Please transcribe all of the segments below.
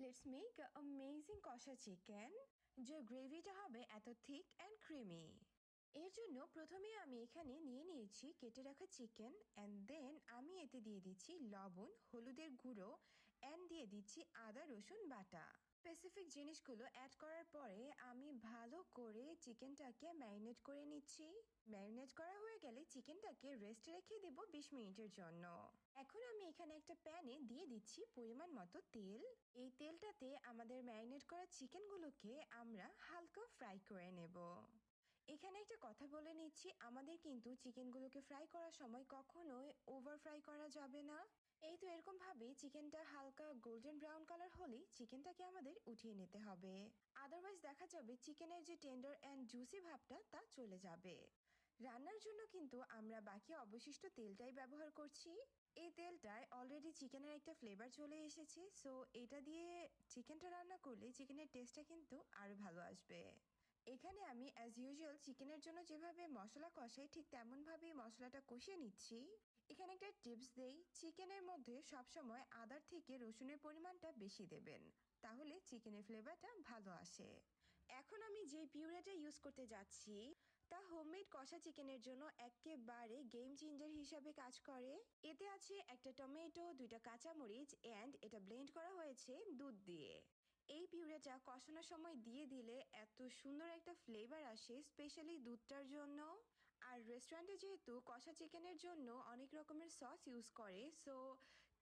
Let's make amazing কষা chicken, যে গ্রেভিটা হবে এত থিক অ্যান্ড ক্রিমি। এর জন্য প্রথমে আমি এখানে নিয়ে নিয়েছি কেটে রাখা চিকেন, অ্যান্ড দেন আমি এতে দিয়ে দিচ্ছি লবণ, হলুদের গুঁড়ো, অ্যান্ড দিয়ে দিচ্ছি আদা রসুন বাটা। স্পেসিফিক জিনিসগুলো অ্যাড করার পরে আমি ভালো করে চিকেনটাকে ম্যারিনেট করে নিচ্ছি। ম্যারিনেট করা হয়ে গেলে চিকেনটাকে রেস্টে রেখে দেব 20 মিনিটের জন্য। এখন আমি এখানে একটা প্যানে দিয়ে দিচ্ছি পরিমাণ মতো তেল। এই তেলটাতে আমাদের ম্যারিনেট করা চিকেনগুলোকে আমরা হালকা ফ্রাই করে নেব। এখানে একটা কথা বলে নিচ্ছি, আমাদের কিন্তু চিকেনগুলোকে ফ্রাই করার সময় কখনোই ওভার ফ্রাই করা যাবে না। এই তো এরকম ভাবে চিকেনটা হালকা গোল্ডেন ব্রাউন কালার হলেই চিকেনটাকে আমাদের উঠিয়ে নিতে হবে। আদারওয়াইজ দেখা যাবে চিকেনের যে টেন্ডার অ্যান্ড জুসি ভাবটা তা চলে যাবে। রান্নার জন্য কিন্তু আমরা বাকি অবশিষ্ট তেলটাই ব্যবহার করছি। এই তেলটায় অলরেডি চিকেনের একটা ফ্লেভার চলে এসেছে, সো এটা দিয়ে চিকেনটা রান্না করলে চিকেনের টেস্টটা কিন্তু আরও ভালো আসবে। এখানে আমি অ্যাজ ইউজুয়াল চিকেনের জন্য যেভাবে মশলা কষাই ঠিক তেমনভাবেই মশলাটা কষিয়ে নিচ্ছি। এখানে একটা টিপস দেই, চিকেনের মধ্যে সবসময় আদার থেকে রসুনের পরিমাণটা বেশি দেবেন, তাহলে চিকেনের ফ্লেভারটা ভালো আসে। এখন আমি যে পিউরেটা ইউজ করতে যাচ্ছি তা হোমমেড কষা চিকেনের জন্য একেবারে গেম চেঞ্জার হিসাবে কাজ করে। এতে আছে একটা টমেটো, 2টা কাঁচামরিচ, অ্যান্ড এটা ব্লেন্ড করা হয়েছে দুধ দিয়ে। এই পিউরেটা কষানোর সময় দিয়ে দিলে এত সুন্দর একটা ফ্লেভার আসে, স্পেশালি দুধটার জন্য। আর রেস্টুরেন্টে যেহেতু কষা চিকেনের জন্য অনেক রকমের সস ইউজ করে, so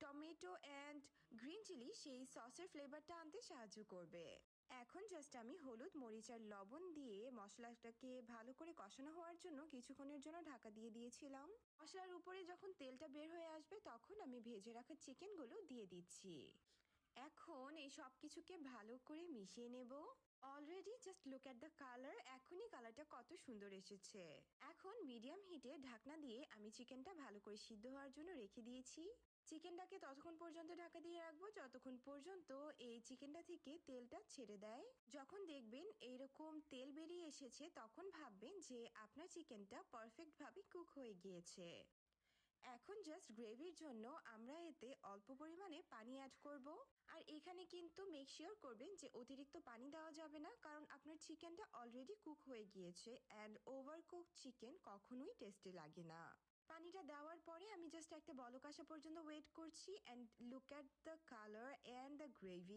tomato and green chilli সেই সসের ফ্লেভারটা আনতে সাহায্য করবে। এখন জাস্ট আমি হলুদ, মরিচ আর লবণ দিয়ে মশলাটাকে ভালো করে কষানো হওয়ার জন্য কিছুক্ষণের জন্য ঢাকা দিয়ে দিয়েছিলাম। মশলার উপরে যখন তেলটা বের হয়ে আসবে তখন আমি ভেজে রাখা চিকেনগুলো দিয়ে দিচ্ছি। এখন এই সব কিছুকে ভালো করে মিশিয়ে নেব। Already just look at the colour, এখনই কালারটা কত সুন্দর এসেছে। এখন মিডিয়াম হিটে ঢাকনা দিয়ে আমি চিকেনটা ভালো করে সিদ্ধ হওয়ার জন্য রেখে দিয়েছি। চিকেনটাকে ততক্ষণ পর্যন্ত ঢাকা দিয়ে রাখবো যতক্ষণ পর্যন্ত এই চিকেনটা থেকে তেলটা ছেড়ে দেয়। যখন দেখবেন এইরকম তেল বেরিয়ে এসেছে তখন ভাববেন যে আপনার চিকেনটা পারফেক্টভাবে কুক হয়ে গিয়েছে। এখন জাস্ট গ্রেভির জন্য আমরা এতে অল্প পরিমাণে পানি অ্যাড করব। আর এখানে কিন্তু মেক শিওর করবেন যে অতিরিক্ত পানি দেওয়া যাবে না, কারণ আপনার চিকেনটা অলরেডি কুক হয়ে গিয়েছে, অ্যান্ড ওভার কুক চিকেন কখনোই টেস্টি লাগে না। পানিটা দেওয়ার পরে আমি জাস্ট একটা বলক আসা পর্যন্ত ওয়েট করছি, and look at the colour and the gravy.